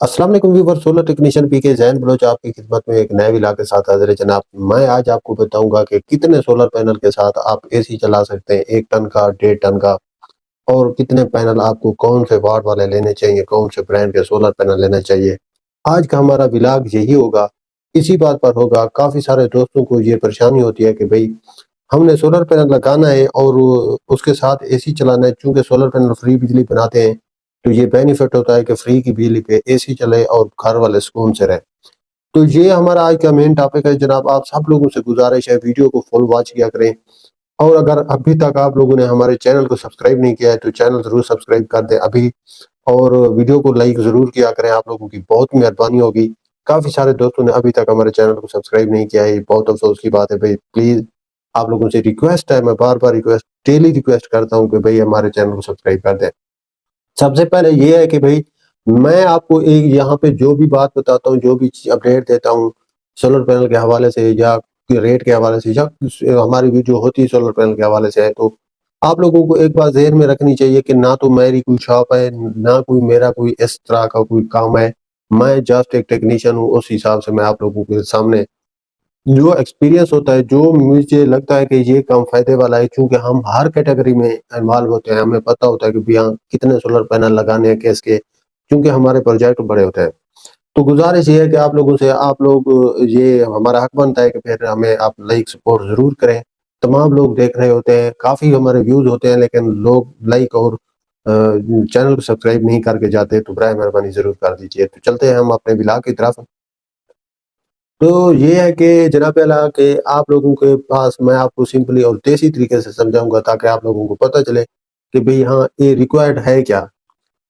अस्सलाम वालेकुम viewer, solar technician पीके Jain Bloch आपकी खिदमत में एक नए व्लॉग के साथ हाजिर है जनाब। मैं आज आपको बताऊंगा कि कितने सोलर पैनल के साथ आप एसी चला सकते हैं, 1 टन का, 1.5 टन का, और कितने पैनल आपको कौन से वाट वाले लेने चाहिए, कौन से ब्रांड के सोलर पैनल लेना चाहिए। आज का हमारा व्लॉग यही होगा, इसी बात पर होगा। काफी सारे दोस्तों को ये परेशानी होती है कि भाई हमने सोलर पैनल लगाना है और उसके साथ एसी चलाना है। चूंकि सोलर पैनल फ्री बिजली बनाते हैं, तो ये बेनिफिट होता है कि फ्री की बिजली पे एसी चले और घर वाले सुकून से रहें। तो ये हमारा आज का मेन टॉपिक है जनाब। आप सब लोगों से गुजारिश है, वीडियो को फुल वॉच किया करें। और अगर अभी तक आप लोगों ने हमारे चैनल को सब्सक्राइब नहीं किया है तो चैनल जरूर सब्सक्राइब कर दें अभी। और वीडियो को लाइक जरूर किया करें, आप लोगों की बहुत मेहरबानी होगी। काफी सारे दोस्तों ने अभी तक हमारे चैनल को सब्सक्राइब नहीं किया है, ये बहुत अफसोस की बात है भाई। प्लीज आप लोगों से रिक्वेस्ट है, मैं बार बार रिक्वेस्ट, डेली रिक्वेस्ट करता हूँ कि भाई हमारे चैनल को सब्सक्राइब कर दें। सबसे पहले ये है कि भाई मैं आपको एक यहाँ पे जो भी बात बताता हूँ, जो भी अपडेट देता हूँ सोलर पैनल के हवाले से या रेट के हवाले से, या हमारी वीडियो होती है सोलर पैनल के हवाले से है, तो आप लोगों को एक बात ज़हन में रखनी चाहिए कि ना तो मेरी कोई शॉप है, ना कोई मेरा कोई इस तरह का कोई काम है। मैं जस्ट एक टेक्नीशियन हूँ। उस हिसाब से मैं आप लोगों के सामने जो एक्सपीरियंस होता है, जो मुझे लगता है कि ये काम फ़ायदे वाला है, चूँकि हम हर कैटेगरी में इन्वॉल्व होते हैं, हमें पता होता है कि भई हाँ, कितने सोलर पैनल लगाने हैं, कैसे, क्योंकि हमारे प्रोजेक्ट बड़े होते हैं। तो गुज़ारिश ये है कि आप लोगों से, आप लोग ये हमारा हक बनता है कि फिर हमें आप लाइक सपोर्ट ज़रूर करें। तमाम लोग देख रहे होते हैं, काफ़ी हमारे व्यूज़ होते हैं, लेकिन लोग लाइक और चैनल को सब्सक्राइब नहीं करके जाते, तो बराए मेहरबानी ज़रूर कर दीजिए। तो चलते हैं हम अपने ब्लॉग की तरफ। तो ये है कि जनाब अला कि आप लोगों के पास मैं आपको सिंपली और देसी तरीके से समझाऊँगा ताकि आप लोगों को पता चले कि भई हाँ, ये रिक्वायर्ड है क्या?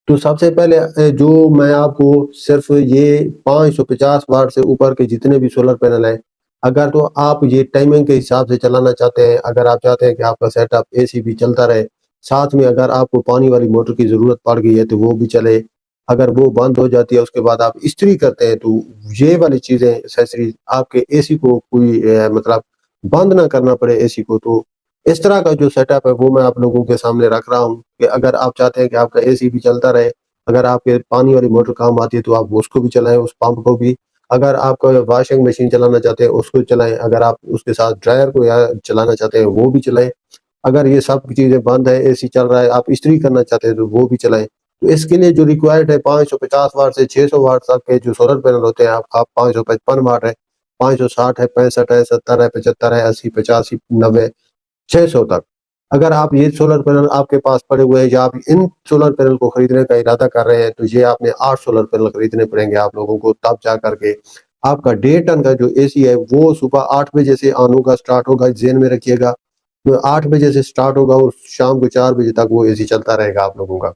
तो सबसे पहले जो मैं आपको सिर्फ़ ये 550 वाट से ऊपर के जितने भी सोलर पैनल हैं, अगर तो आप ये टाइमिंग के हिसाब से चलाना चाहते हैं, अगर आप चाहते हैं कि आपका सेटअप एसी भी चलता रहे, साथ में अगर आपको पानी वाली मोटर की ज़रूरत पड़ गई है तो वो भी चले, अगर वो बंद हो जाती है उसके बाद आप इस्त्री करते हैं, तो ये वाली चीज़ें एक्सेसरीज़ आपके एसी को कोई मतलब बंद ना करना पड़े एसी को। तो इस तरह का जो सेटअप है वो मैं आप लोगों के सामने रख रहा हूँ कि अगर आप चाहते हैं कि आपका एसी भी चलता रहे, अगर आपके पानी वाली मोटर काम आती है तो आप उसको भी चलाएँ, उस पंप को भी। अगर आप वॉशिंग मशीन चलाना चाहते हैं उसको चलाएँ, अगर आप उसके साथ ड्रायर को या चलाना चाहते हैं वो भी चलाएँ। अगर ये सब चीज़ें बंद है, एसी चल रहा है, आप इस्त्री करना चाहते हैं तो वो भी चलाएँ। तो इसके लिए जो रिक्वायर्ड है 550 वाट से 600 वाट तक के जो सोलर पैनल होते हैं, आप 555 वाट है, 560 है, 65 है, 70 है, 75 है, 80, 85, 90, 600 तक। अगर आप ये सोलर पैनल आपके पास पड़े हुए हैं या आप इन सोलर पैनल को खरीदने का इरादा कर रहे हैं, तो ये आपने 8 सोलर पैनल खरीदने पड़ेंगे आप लोगों को, तब जा कर के आपका 1.5 टन का जो एसी है वो सुबह 8 बजे से ऑन होगा, स्टार्ट होगा। ज़हन में रखिएगा, तो 8 बजे से स्टार्ट होगा और शाम को 4 बजे तक वो एसी चलता रहेगा आप लोगों का।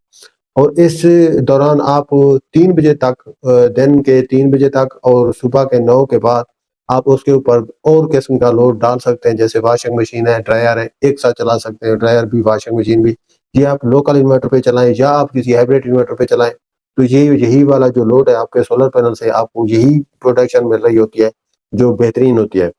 और इस दौरान आप 3 बजे तक, दिन के 3 बजे तक और सुबह के 9 के बाद आप उसके ऊपर और किस्म का लोड डाल सकते हैं, जैसे वॉशिंग मशीन है, ड्रायर है, एक साथ चला सकते हैं, ड्रायर भी, वॉशिंग मशीन भी। ये आप लोकल इन्वर्टर पे चलाएँ या आप किसी हाइब्रिड इन्वर्टर पे चलाएँ, तो ये यही वाला जो लोड है आपके सोलर पैनल से आपको यही प्रोडक्शन मिल रही होती है, जो बेहतरीन होती है।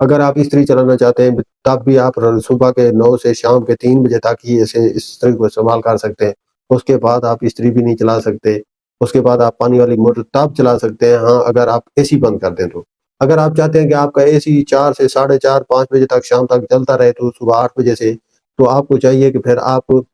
अगर आप इस्त्री चलाना चाहते हैं, तब भी आप सुबह के 9 से शाम के 3 बजे तक ही इसे इस्त्री को इस्तेमाल कर सकते हैं। उसके बाद आप इस्त्री भी नहीं चला सकते। उसके बाद आप पानी वाली मोटर तब चला सकते हैं, हाँ, अगर आप एसी बंद कर दें तो। अगर आप चाहते हैं कि आपका एसी 4 से साढ़े 4, 5 बजे तक शाम तक चलता रहे, तो सुबह 8 बजे से, तो आपको चाहिए कि फिर आप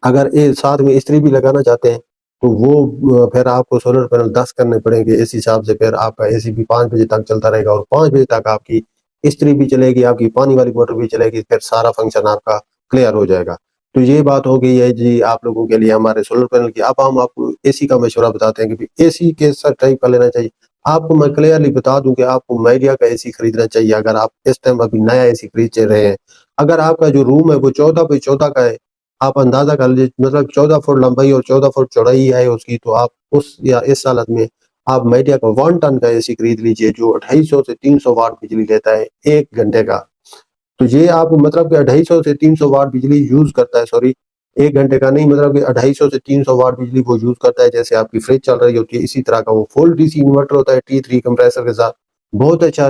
अगर ये साथ में इस्त्री भी लगाना चाहते हैं, तो वो फिर आपको सोलर पैनल 10 करने पड़ेंगे। इस हिसाब से फिर आपका एसी भी 5 बजे तक चलता रहेगा और 5 बजे तक आपकी इस्त्री भी चलेगी, आपकी पानी वाली मोटर भी चलेगी, फिर सारा फंक्शन आपका क्लियर हो जाएगा। तो ये बात हो गई है जी आप लोगों के लिए हमारे सोलर पैनल की। अब हम आपको एसी का मशवरा बताते हैं कि भई एसी किस टाइप का लेना चाहिए। आपको मैं क्लियरली बता दूँ कि आपको माइडिया का एसी खरीदना चाहिए, अगर आप इस टाइम अभी नया एसी खरीद रहे हैं। अगर आपका जो रूम है वो 14 बाई 14 का है, आप अंदाज़ा कर लीजिए, मतलब 14 फुट लंबाई और 14 फुट चौड़ाई है उसकी, तो आप उस या इस हालत में आप माइडिया का 1 टन का एसी खरीद लीजिए, जो 250 से 300 वाट बिजली लेता है 1 घंटे का। तो ये आप मतलब कि 250 से 300 वाट बिजली यूज़ करता है, सॉरी, 1 घंटे का नहीं, मतलब कि 250 से 300 वाट बिजली वो यूज़ करता है, जैसे आपकी फ्रिज चल रही होती है, इसी तरह का वो फुल डीसी इन्वर्टर होता है T3 कंप्रेसर के साथ। बहुत अच्छा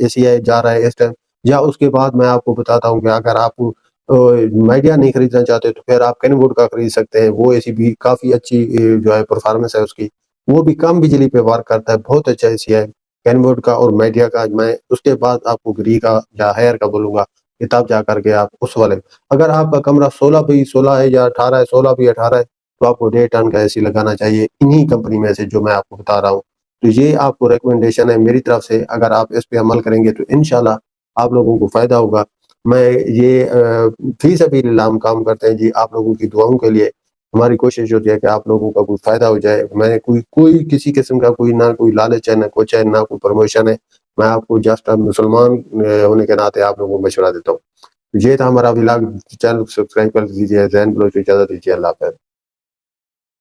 एसी है, जा रहा है इस टाइम। या उसके बाद मैं आपको बताता हूँ कि अगर आप माइडिया नहीं खरीदना चाहते तो फिर आप केनवुड का खरीद सकते हैं। वो एसी भी काफ़ी अच्छी जो है परफॉर्मेंस है उसकी। वो भी कम बिजली पे वर्क करता है, बहुत अच्छा एसी है। कैनवुड का और मीडिया का मैं उसके बाद आपको ग्री का या हायर का बोलूँगा कि तब जा कर के आप उस वाले अगर आपका कमरा 16 बाई 16 है या 18 है, 16 बाई 18 है, तो आपको 1.5 टन का एसी लगाना चाहिए, इन्हीं कंपनी में से जो मैं आपको बता रहा हूँ। तो ये आपको रिकमेंडेशन है मेरी तरफ से, अगर आप इस पे अमल करेंगे तो इंशाल्लाह आप लोगों को फ़ायदा होगा। मैं ये फ़ी सबिलिल्लाह हम काम करते हैं जी, आप लोगों की दुआओं के लिए हमारी कोशिश होती है कि आप लोगों का कोई फ़ायदा हो जाए। मैं कोई कोई किसी किस्म का कोई ना कोई लालच है, ना कुछ है, ना कोई प्रमोशन है। मैं आपको जस्ट मुसलमान होने के नाते आप लोगों को मशवरा देता हूँ। ये था हमारा व्लॉग, चैनल को सब्सक्राइब कर दीजिए। ज़ैन ब्लॉग को इजाज़त दीजिए। अल्लाह हाफ़िज़।